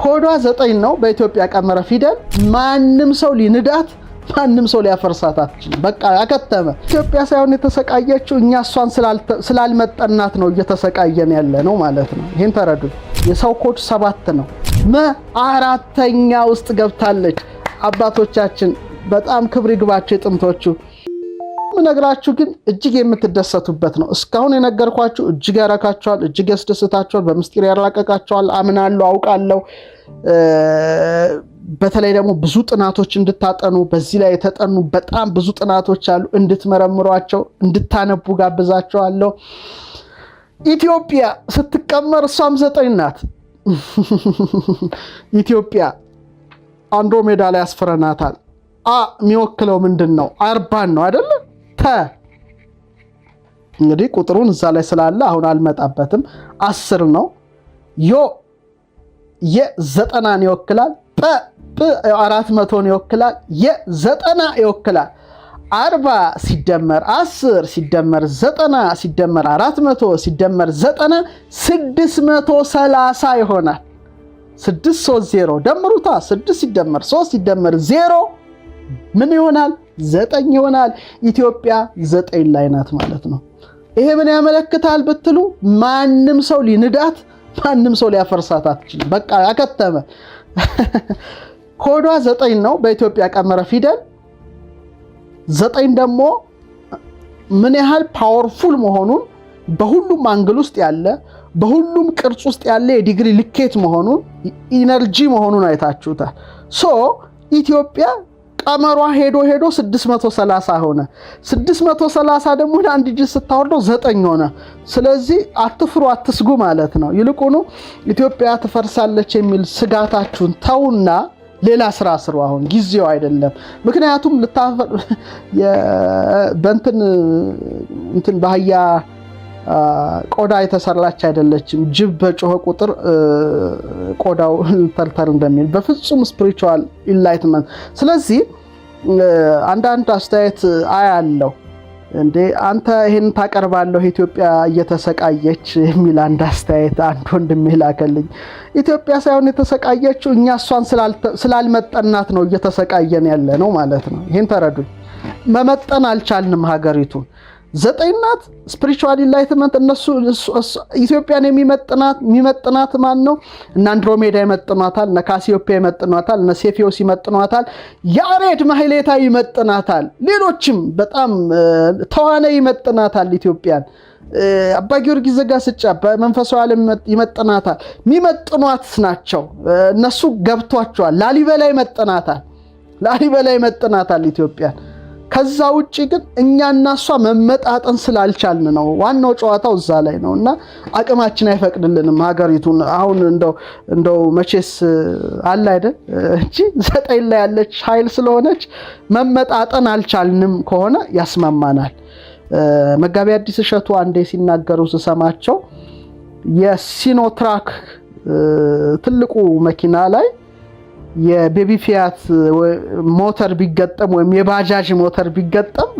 ኮዷ 9 ነው በኢትዮጵያ ቀመረ ፊደል። ማንም ሰው ሊንዳት ማንም ሰው ሊያፈርሳት አትችልም። በቃ አከተመ። ኢትዮጵያ ሳይሆን የተሰቃየችው እኛ እሷን ስላልመጠናት ነው እየተሰቃየን ያለ ነው ማለት ነው። ይሄን ተረዱ። የሰው ኮድ 7 ነው። አራተኛ ውስጥ ገብታለች። አባቶቻችን በጣም ክብር ይግባቸው ጥንቶቹ። ምነግራችሁ ግን እጅግ የምትደሰቱበት ነው። እስካሁን የነገርኳችሁ እጅግ ያረካችኋል፣ እጅግ ያስደስታችኋል፣ በምስጢር ያራቀቃችኋል። አምናለሁ፣ አውቃለሁ። በተለይ ደግሞ ብዙ ጥናቶች እንድታጠኑ በዚህ ላይ የተጠኑ በጣም ብዙ ጥናቶች አሉ። እንድትመረምሯቸው እንድታነቡ ጋብዛችኋለሁ። ኢትዮጵያ ስትቀመር እሷም 9 ናት። ኢትዮጵያ አንድሮሜዳ ላይ ያስፈረናታል። የሚወክለው ምንድን ነው? 40 ነው አይደለ? እንግዲህ ቁጥሩን እዛ ላይ ስላለ አሁን አልመጣበትም። 10 ነው። የ90 ይወክላል። 400 ይወክላል። የ90 ይወክላል። 40 ሲደመር 10 ሲደመር 90 ሲደመር 400 ሲደመር 90 630 ይሆናል። 630 ደምሩታ። 6 ሲደመር 3 ሲደመር 0 ምን ይሆናል? 9 ይሆናል። ኢትዮጵያ 9 ላይ ናት ማለት ነው። ይሄ ምን ያመለክታል ብትሉ ማንም ሰው ሊንዳት ማንም ሰው ሊያፈርሳት አትችልም። በቃ አከተመ። ኮዷ 9 ነው በኢትዮጵያ ቀመረ ፊደል። 9 ደግሞ ምን ያህል ፓወርፉል መሆኑን በሁሉም አንግል ውስጥ ያለ በሁሉም ቅርጽ ውስጥ ያለ የዲግሪ ልኬት መሆኑን ኢነርጂ መሆኑን አይታችሁታል። ኢትዮጵያ ቀመሯ ሄዶ 630 ሆነ። 630 ደግሞ አንድ ዲጂት ስታወርደው 9 ሆነ። ስለዚህ አትፍሩ፣ አትስጉ ማለት ነው። ይልቁኑ ኢትዮጵያ ትፈርሳለች የሚል ስጋታችሁን ተውና ሌላ ስራ ስሩ። አሁን ጊዜው አይደለም። ምክንያቱም እንትን ባህያ ቆዳ የተሰራች አይደለችም። ጅብ በጮኸ ቁጥር ቆዳው ተርተር እንደሚል በፍጹም ስፒሪቹዋል ኢንላይትመንት። ስለዚህ አንዳንድ አስተያየት አያለው እንዴ አንተ ይሄን ታቀርባለህ ኢትዮጵያ እየተሰቃየች የሚል አንድ አስተያየት አንድ ወንድም ይላከልኝ። ኢትዮጵያ ሳይሆን የተሰቃየችው እኛ እሷን ስላልመጠናት ነው እየተሰቃየን ያለ ነው ማለት ነው። ይሄን ተረዱኝ። መመጠን አልቻልንም ሀገሪቱን። 9 ናት። ስፒሪቹዋል ኢንላይትመንት እነሱ ኢትዮጵያን የሚመጥናት ማን ነው? እነ አንድሮሜዳ ይመጥኗታል፣ እነ ካሲዮፔያ ይመጥኗታል፣ እነ ሴፊዮስ ይመጥኗታል፣ ያሬድ ማህሌታ ይመጥናታል፣ ሌሎችም በጣም ተዋናይ ይመጥናታል ኢትዮጵያን። አባ ጊዮርጊስ ዘጋስጫ በመንፈሳዊ ዓለም ይመጥናታል። የሚመጥኗት ናቸው እነሱ ገብቷቸዋል። ላሊበላ ይመጥናታል ኢትዮጵያን። ከዛ ውጪ ግን እኛና እሷ መመጣጠን ስላልቻልን ነው። ዋናው ጨዋታው እዛ ላይ ነውና አቅማችን አይፈቅድልንም ሀገሪቱን። አሁን እንደው መቼስ አለ አይደል እንጂ 9 ላይ ያለች ኃይል ስለሆነች መመጣጠን አልቻልንም ከሆነ ያስማማናል። መጋቢ አዲስ እሸቱ አንዴ ሲናገሩ ስሰማቸው የሲኖትራክ ትልቁ መኪና ላይ የቤቢ ፊያት ሞተር ቢገጠም ወይም የባጃጅ ሞተር ቢገጠም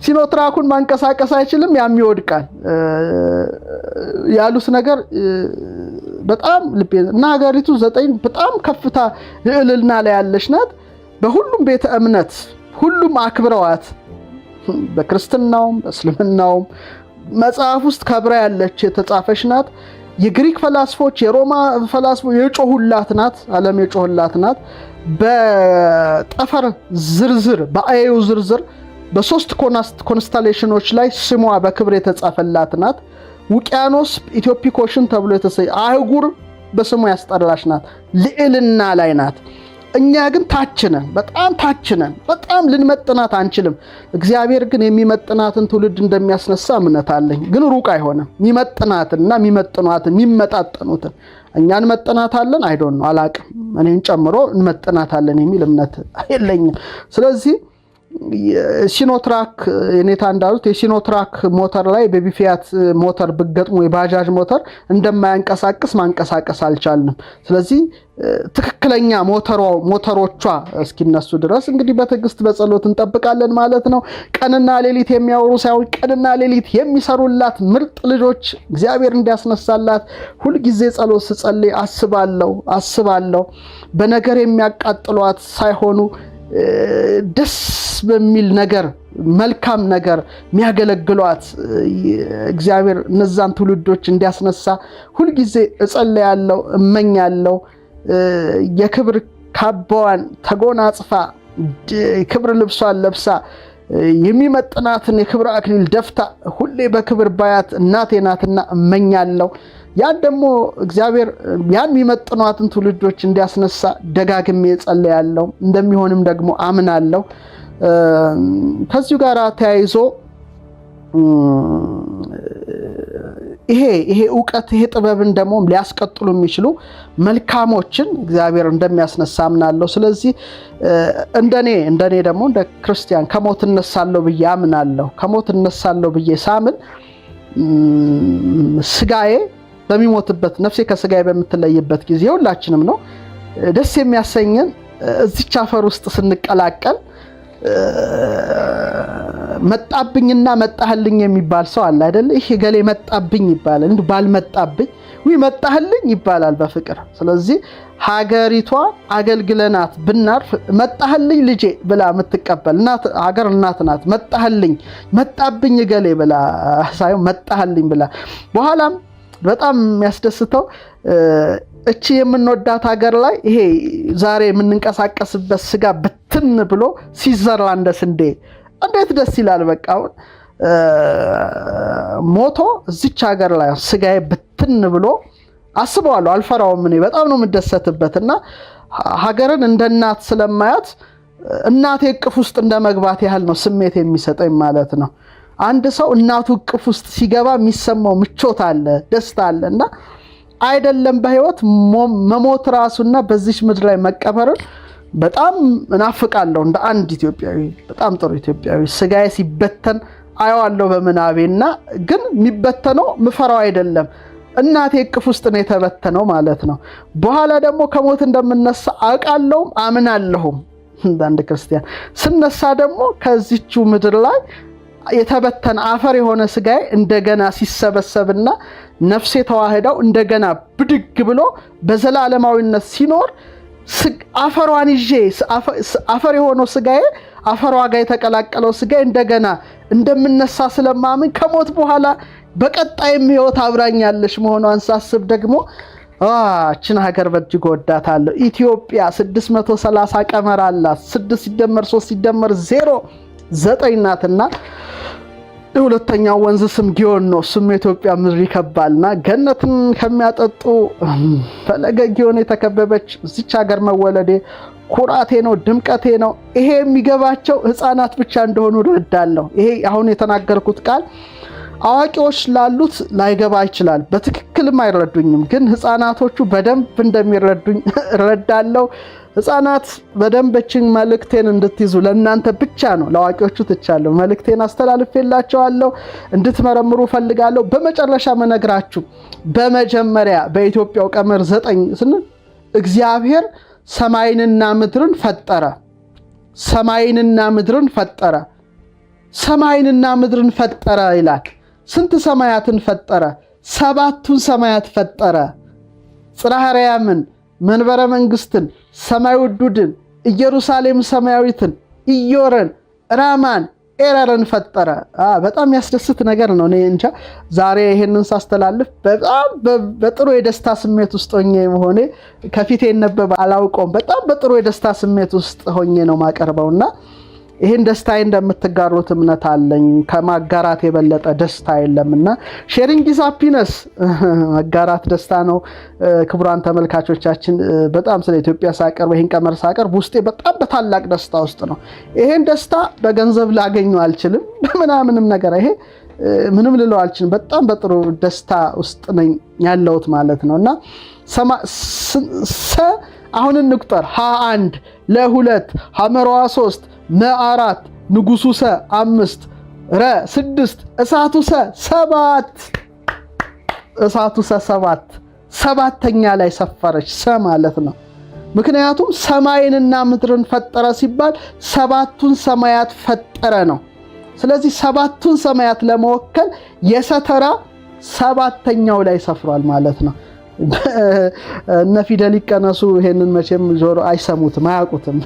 ሲኖትራኩን ማንቀሳቀስ አይችልም፣ ያም ይወድቃል ያሉት ነገር በጣም ልብ እና ሀገሪቱ 9 በጣም ከፍታ ልዕልና ላይ ያለች ናት። በሁሉም ቤተ እምነት ሁሉም አክብረዋት በክርስትናውም በእስልምናውም መጽሐፍ ውስጥ ከብራ ያለች የተጻፈች ናት። የግሪክ ፈላስፎች የሮማ ፈላስፎች የጮሁላት ናት። ዓለም የጮሁላት ናት። በጠፈር ዝርዝር በአዩ ዝርዝር በ3 ኮንስታሌሽኖች ላይ ስሟ በክብር የተጻፈላት ናት። ውቅያኖስ ኢትዮፒክ ኦሽን ተብሎ አህጉር በስሟ ያስጠራች ናት። ልዕልና ላይ ናት። እኛ ግን ታችነን በጣም ልንመጥናት አንችልም። እግዚአብሔር ግን የሚመጥናትን ትውልድ እንደሚያስነሳ እምነት አለኝ። ግን ሩቅ አይሆንም። የሚመጥናትና የሚመጣጠኑትን እኛ እንመጥናታለን። አላቅም እኔን ጨምሮ እንመጥናታለን የሚል እምነት የለኝም። ስለዚህ ሲኖትራክ የኔታ እንዳሉት የሲኖትራክ ሞተር ላይ በቢፊያት ሞተር ብገጥሙ የባጃጅ ሞተር እንደማያንቀሳቅስ ማንቀሳቀስ አልቻልንም። ስለዚህ ትክክለኛ ሞተሮቿ እስኪነሱ ድረስ እንግዲህ በትዕግስት በጸሎት እንጠብቃለን ማለት ነው። ቀንና ሌሊት የሚያወሩ ሳይሆን ቀንና ሌሊት የሚሰሩላት ምርጥ ልጆች እግዚአብሔር እንዲያስነሳላት ሁልጊዜ ጸሎት ስጸልይ አስባለሁ። በነገር የሚያቃጥሏት ሳይሆኑ ደስ በሚል ነገር መልካም ነገር የሚያገለግሏት እግዚአብሔር እነዛን ትውልዶች እንዲያስነሳ ሁልጊዜ እጸልያለሁ፣ እመኛለሁ። የክብር ካባዋን ተጎናጽፋ ክብር ልብሷን ለብሳ የሚመጥናትን የክብር አክሊል ደፍታ ሁሌ በክብር ባያት እናቴ ናትና እመኛለሁ። ያን ደግሞ እግዚአብሔር ያን የሚመጥኗትን ትውልዶች እንዲያስነሳ ደጋግሜ እጸልያለሁ። እንደሚሆንም ደግሞ አምናለሁ። ከዚሁ ጋር ተያይዞ ይሄ ዕውቀት ይሄ ጥበብን ደግሞ ሊያስቀጥሉ የሚችሉ መልካሞችን እግዚአብሔር እንደሚያስነሳ አምናለሁ። ስለዚህ እንደኔ ደግሞ እንደ ክርስቲያን ከሞት እነሳለሁ ብዬ አምናለሁ። ከሞት እነሳለሁ ብዬ ሳምን ስጋዬ በሚሞትበት ነፍሴ ከስጋዬ በምትለይበት ጊዜ ሁላችንም ነው ደስ የሚያሰኘን እዚች አፈር ውስጥ ስንቀላቀል መጣብኝና መጣህልኝ የሚባል ሰው አለ አይደል? ይሄ ገሌ መጣብኝ ይባላል። እንዴ ባልመጣብኝ ወይ መጣህልኝ ይባላል በፍቅር። ስለዚህ ሀገሪቷ አገልግለናት ብናርፍ መጣህልኝ ልጄ ብላ የምትቀበል ሀገር እናት ናት። መጣብኝ ገሌ ብላ ሳይሆን መጣህልኝ ብላ በኋላም በጣም የሚያስደስተው እቺ የምንወዳት ሀገር ላይ ይሄ ዛሬ የምንንቀሳቀስበት ስጋ ብትን ብሎ ሲዘራ እንደ ስንዴ እንዴት ደስ ይላል። በቃ አሁን ሞቶ እዚች ሀገር ላይ ስጋዬ ብትን ብሎ አስበዋለሁ። አልፈራውም። እኔ በጣም ነው የምደሰትበትና ሀገርን እንደ እናት ስለማያት እናቴ እቅፍ ውስጥ እንደመግባት ያህል ነው ስሜት የሚሰጠኝ ማለት ነው። አንድ ሰው እናቱ እቅፍ ውስጥ ሲገባ የሚሰማው ምቾት አለ፣ ደስታ አለና አይደለም በህይወት መሞት ራሱና በዚህ ምድር ላይ መቀበርን በጣም እናፍቃለሁ። እንደ አንድ ኢትዮጵያዊ በጣም ጥሩ ኢትዮጵያዊ ስጋዬ ሲበተን አየዋለሁ በመናቤና ግን የሚበተነው ምፈራው አይደለም እናቴ እቅፍ ውስጥ ነው የተበተነው ማለት ነው። በኋላ ደግሞ ከሞት እንደምነሳ አውቃለሁም አምናለሁም። አንድ ክርስቲያን ስነሳ ደግሞ ከዚህቹ ምድር ላይ የተበተነ አፈር የሆነ ስጋዬ እንደገና ሲሰበሰብና ነፍሴ ተዋህዳው እንደገና ብድግ ብሎ በዘላለማዊነት ሲኖር አፈሯን ይዤ አፈር የሆነው ስጋዬ አፈሯ ጋር የተቀላቀለው ስጋዬ እንደገና እንደምነሳ ስለማምን ከሞት በኋላ በቀጣይም ህይወት አብራኛለሽ መሆኗን ሳስብ ደግሞ እችን ሀገር በእጅጉ ወዳታለሁ። ኢትዮጵያ 630 ቀመር አላት። 6 ሲደመር 3 ሲደመር 0 9 ናትና ሁለተኛው ወንዝ ስም ጊዮን ነው። እሱም የኢትዮጵያ ምድር ይከባልና ገነትን ከሚያጠጡ ፈለገ ጊዮን የተከበበች እዚች ሀገር መወለዴ ኩራቴ ነው፣ ድምቀቴ ነው። ይሄ የሚገባቸው ህፃናት ብቻ እንደሆኑ እረዳለሁ። ይሄ አሁን የተናገርኩት ቃል አዋቂዎች ላሉት ላይገባ ይችላል፣ በትክክልም አይረዱኝም። ግን ህፃናቶቹ በደንብ እንደሚረዱኝ እረዳለሁ። ህፃናት በደንበችን መልእክቴን እንድትይዙ ለእናንተ ብቻ ነው፣ ለአዋቂዎቹ ትቻለሁ። መልእክቴን አስተላልፌላቸዋለሁ፣ እንድትመረምሩ ፈልጋለሁ። በመጨረሻ መነግራችሁ በመጀመሪያ በኢትዮጵያው ቀመር 9 ስንል እግዚአብሔር ሰማይንና ምድርን ፈጠረ። ሰማይንና ምድርን ፈጠረ። ሰማይንና ምድርን ፈጠረ ይላል። ስንት ሰማያትን ፈጠረ? 7ቱን ሰማያት ፈጠረ። ጽርሐ አርያምን፣ መንበረ መንግስትን፣ ሰማይ ውዱድን፣ ኢየሩሳሌም ሰማያዊትን፣ ኢዮርን፣ ራማን፣ ኤረርን ፈጠረ። በጣም ያስደስት ነገር ነው። እኔ እንጃ ዛሬ ይሄንን ሳስተላልፍ በጣም በጥሩ የደስታ ስሜት ውስጥ ሆኜ መሆኔ ከፊቴ ይነበብ አላውቀውም። በጣም በጥሩ የደስታ ስሜት ውስጥ ሆኜ ነው ማቀርበውና ይሄን ደስታዬ እንደምትጋሩት እምነት አለኝ። ከማጋራት የበለጠ ደስታ የለምና ሼሪንግ ኢዝ ሃፒነስ፣ መጋራት ደስታ ነው። ክቡራን ተመልካቾቻችን በጣም ስለ ኢትዮጵያ ሳቀርብ ይሄን ቀመር ሳቀርብ ውስጤ በጣም በታላቅ ደስታ ውስጥ ነው። ይሄን ደስታ በገንዘብ ላገኘው አልችልም፣ በምናምንም ነገር ይሄ ምንም ልለው አልችልም። በጣም በጥሩ ደስታ ውስጥ ነኝ ያለሁት ማለት ነውና አሁን እንቁጠር። 1 ለ2 ሐመሯ 3 መ4 ንጉሱ ሰ 5 ረ 6 እሳቱ ሰ 7 እሳቱ ሰ 7 ሰባተኛ ላይ ሰፈረች ሰ ማለት ነው። ምክንያቱም ሰማይንና ምድርን ፈጠረ ሲባል ሰባቱን ሰማያት ፈጠረ ነው። ስለዚህ ሰባቱን ሰማያት ለመወከል የሰተራ ሰባተኛው ላይ ሰፍሯል ማለት ነው። እነ ፊደል ይቀነሱ ይሄንን መቼም ጆሮ አይሰሙትም አያውቁትም።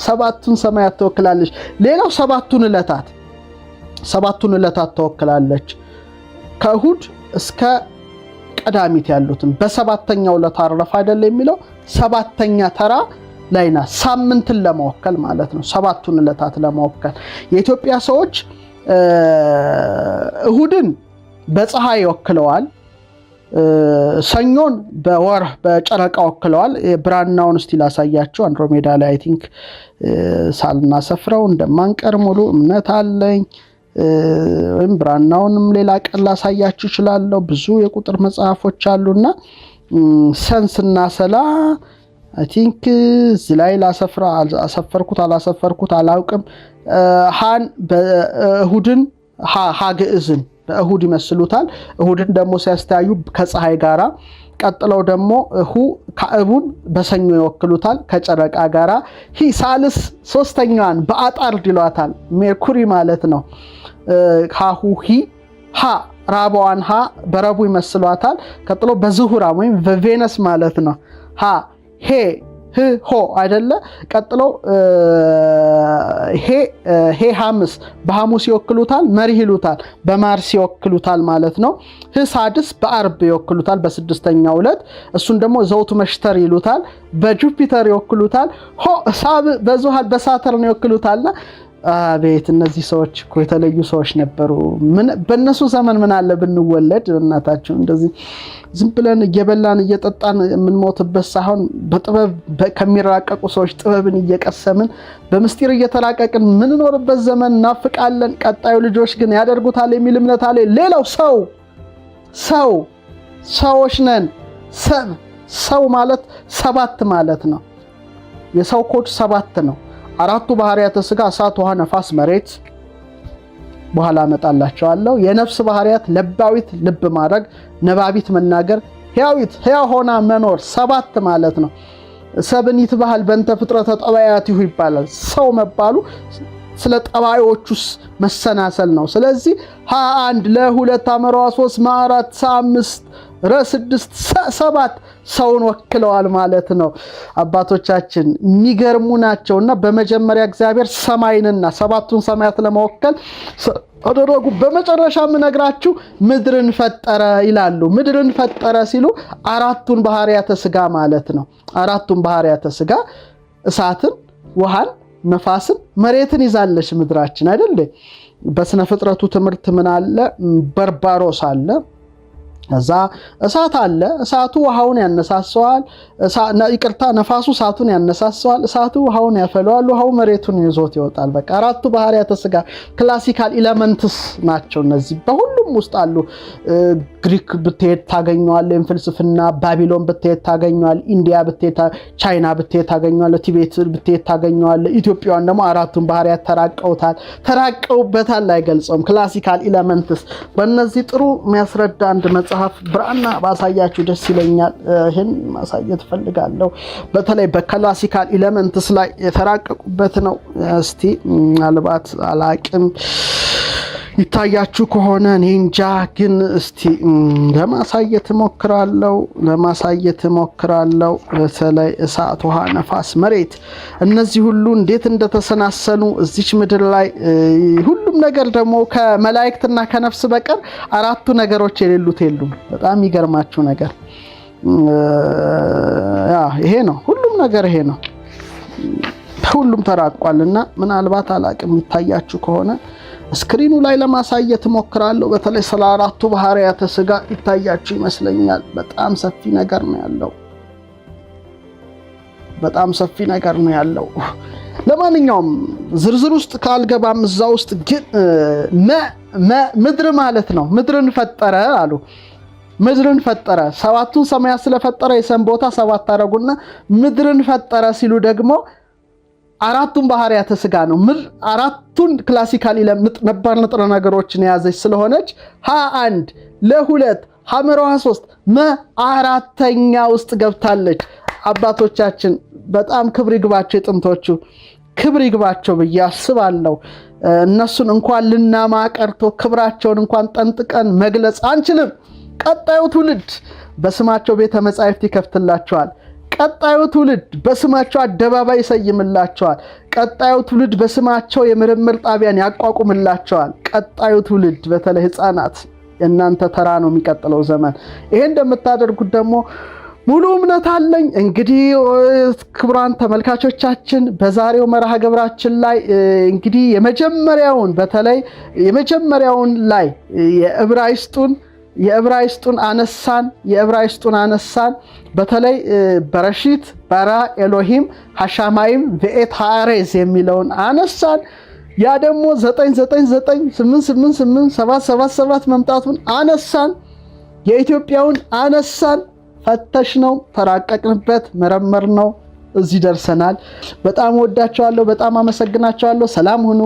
ሰባቱን ሰማያት ተወክላለች። ሌላው ሰባቱን ዕለታት ተወክላለች። ከእሁድ እስከ ቀዳሚት ያሉትን በሰባተኛው ዕለት አረፈ አይደል የሚለው ሰባተኛ ተራ ላይና ሳምንትን ለመወከል ማለት ነው። ሰባቱን ዕለታት ለመወከል የኢትዮጵያ ሰዎች እሁድን በፀሐይ ወክለዋል። ሰኞን በወር በጨረቃ ወክለዋል። ብራናውን እስቲ ላሳያችሁ። አንድሮሜዳ ላይ አይ ቲንክ ሳልናሰፍረው እንደማንቀር ሙሉ እምነት አለኝ። ወይም ብራናውንም ሌላ ቀን ላሳያችሁ እችላለሁ። ብዙ የቁጥር መጽሐፎች አሉና ሰንስና ሰላ አይ ቲንክ እዚህ ላይ አሰፈርኩት አላሰፈርኩት አላውቅም። ሃን በእሁድን ሃ ግዕዝን በእሁድ ይመስሉታል። እሁድን ደግሞ ሲያስተያዩ ከፀሐይ ጋራ፣ ቀጥለው ደግሞ ሁ ካዕቡን በሰኞ ይወክሉታል ከጨረቃ ጋራ። ሂ ሳልስ ሶስተኛዋን በአጣርድ ይሏታል ሜርኩሪ ማለት ነው። ሃሁ ሂ ሃ ራባዋን ሃ በረቡ ይመስሏታል። ቀጥሎ በዝሁራ ወይም በቬነስ ማለት ነው። ሃ ሄ ህ ሆ አይደለ። ቀጥሎ ሄ ሐሙስ በሐሙስ ይወክሉታል መሪህ ይሉታል። በማርስ ይወክሉታል ማለት ነው። ህ ሳድስ በአርብ ይወክሉታል በስድስተኛው ዕለት። እሱን ደግሞ ዘውቱ መሽተር ይሉታል። በጁፒተር ይወክሉታል። ሆ ሳብ በዙሃል በሳተርን ይወክሉታልና አቤት እነዚህ ሰዎች እኮ የተለዩ ሰዎች ነበሩ። በእነሱ ዘመን ምን አለ ብንወለድ። እናታችሁ እንደዚህ ዝም ብለን እየበላን እየጠጣን የምንሞትበት ሳይሆን በጥበብ ከሚራቀቁ ሰዎች ጥበብን እየቀሰምን በምስጢር እየተራቀቅን ምንኖርበት ዘመን እናፍቃለን። ቀጣዩ ልጆች ግን ያደርጉታል የሚል እምነት አለ። ሌላው ሰዎች ነን። ሰው ማለት 7 ማለት ነው። የሰው ኮድ 7 ነው። 4ቱ ባህሪያተ ሥጋ እሳት፣ ውሃ፣ ነፋስ፣ መሬት በኋላ አመጣላችኋለሁ። የነፍስ ባህሪያት ለባዊት ልብ ማድረግ፣ ነባቢት መናገር፣ ሕያዊት ሕያው ሆና መኖር 7 ማለት ነው። ሰብኒት ባህል በእንተ ፍጥረተ ጠባያቲሁ ይባላል። ሰው መባሉ ስለ ጠባዮቹስ መሰናሰል ነው። ስለዚህ 21 ለ2 አመሯ 3 ማ4 ሳ5 ረ6 7 ሰውን ወክለዋል ማለት ነው። አባቶቻችን የሚገርሙ ናቸውና በመጀመሪያ እግዚአብሔር ሰማይንና 7ቱን ሰማያት ለመወከል አደረጉ። በመጨረሻ የምነግራችሁ ምድርን ፈጠረ ይላሉ። ምድርን ፈጠረ ሲሉ 4ቱን ባህሪያተ ሥጋ ማለት ነው። 4ቱን ባህሪያተ ሥጋ እሳትን፣ ውሃን፣ ነፋስን፣ መሬትን ይዛለች ምድራችን አይደል? በስነ ፍጥረቱ ትምህርት ምን አለ? በርባሮስ አለ። እዛ እሳት አለ። እሳቱ ውሃውን ያነሳሰዋል። ነፋሱ እሳቱን ያነሳሰዋል። እሳቱ ውሃውን ያፈለዋል። ውሃው መሬቱን ይዞት ይወጣል። በቃ 4ቱ ባህሪያተ ሥጋ ክላሲካል ኤሌመንትስ ናቸው። እነዚህ በሁሉም ውስጥ አሉ። ግሪክ ብትሄድ ታገኘዋለህ። ፍልስፍና ባቢሎን ብትሄድ ታገኘዋለህ። ኢንዲያ ብትሄድ፣ ቻይና ብትሄድ ታገኘዋለህ። ቲቤት ብትሄድ ታገኘዋለህ። ኢትዮጵያውያን ደግሞ 4ቱን ባህሪያት ተራቀውበታል። አይገልጸውም። ክላሲካል ኤሌመንትስ በእነዚህ ጥሩ የሚያስረዳ አንድ መጽሐፍ ብራና ባሳያችሁ ደስ ይለኛል። ይሄን ማሳየት ፈልጋለሁ። በተለይ በክላሲካል ኤሌመንትስ ላይ የተራቀቁበት ነው። እስቲ ምናልባት አላቅም ይታያችሁ ከሆነ እኔ እንጃ፣ ግን እስቲ ለማሳየት ሞክራለሁ። በተለይ እሳት፣ ውሃ፣ ነፋስ፣ መሬት እነዚህ ሁሉ እንዴት እንደተሰናሰኑ እዚች ምድር ላይ ሁሉም ነገር ደግሞ ከመላእክትና ከነፍስ በቀር 4ቱ ነገሮች የሌሉት የሉም። በጣም የሚገርማችሁ ነገር ይሄ ነው። ሁሉም ነገር ይሄ ነው። ሁሉም ተራቋልና ምናልባት አላቅም ይታያችሁ ከሆነ ስክሪኑ ላይ ለማሳየት ሞክራለሁ። በተለይ ስለ 4ቱ ባህሪያተ ሥጋ ይታያችሁ ይመስለኛል። በጣም ሰፊ ነገር ነው ያለው። ለማንኛውም ዝርዝር ውስጥ ካልገባም እዛ ውስጥ ግን ምድር ማለት ነው። ምድርን ፈጠረ አሉ። ምድርን ፈጠረ 7ቱን ሰማያት ስለፈጠረ የሰም ቦታ 7 አደረጉና ምድርን ፈጠረ ሲሉ ደግሞ አራቱን ባህሪያተ ስጋ ነው። አራቱን ክላሲካሊ ነባር ንጥረ ነገሮችን የያዘች ስለሆነች ሀ1 ለ2 ሐመረሃ 3 4ኛ ውስጥ ገብታለች። አባቶቻችን በጣም ክብር ይግባቸው፣ የጥንቶቹ ክብር ይግባቸው ብዬ አስባለሁ። እነሱን እንኳን ልናማ ቀርቶ ክብራቸውን እንኳን ጠንጥቀን መግለጽ አንችልም። ቀጣዩ ትውልድ በስማቸው ቤተ መጻሕፍት ይከፍትላቸዋል። ቀጣዩ ትውልድ በስማቸው አደባባይ ይሰይምላቸዋል። ቀጣዩ ትውልድ በስማቸው የምርምር ጣቢያን ያቋቁምላቸዋል። ቀጣዩ ትውልድ በተለይ ሕፃናት የእናንተ ተራ ነው የሚቀጥለው ዘመን። ይሄ እንደምታደርጉት ደግሞ ሙሉ እምነት አለኝ። እንግዲህ ክቡራን ተመልካቾቻችን በዛሬው መርሃ ግብራችን ላይ እንግዲህ የመጀመሪያውን ላይ የዕብራይስጡን አነሳን። በተለይ በረሺት bara ኤሎሂም ሐሻማይም ve'et haaretz የሚለውን አነሳን። ያ ደግሞ 999888777 መምጣቱን አነሳን። የኢትዮጵያውን አነሳን። ፈተሽ ነው፣ ተራቀቅንበት፣ መረመር ነው፣ እዚህ ደርሰናል። በጣም ወዳቸዋለሁ፣ በጣም አመሰግናቸዋለሁ። ሰላም ሁኑ።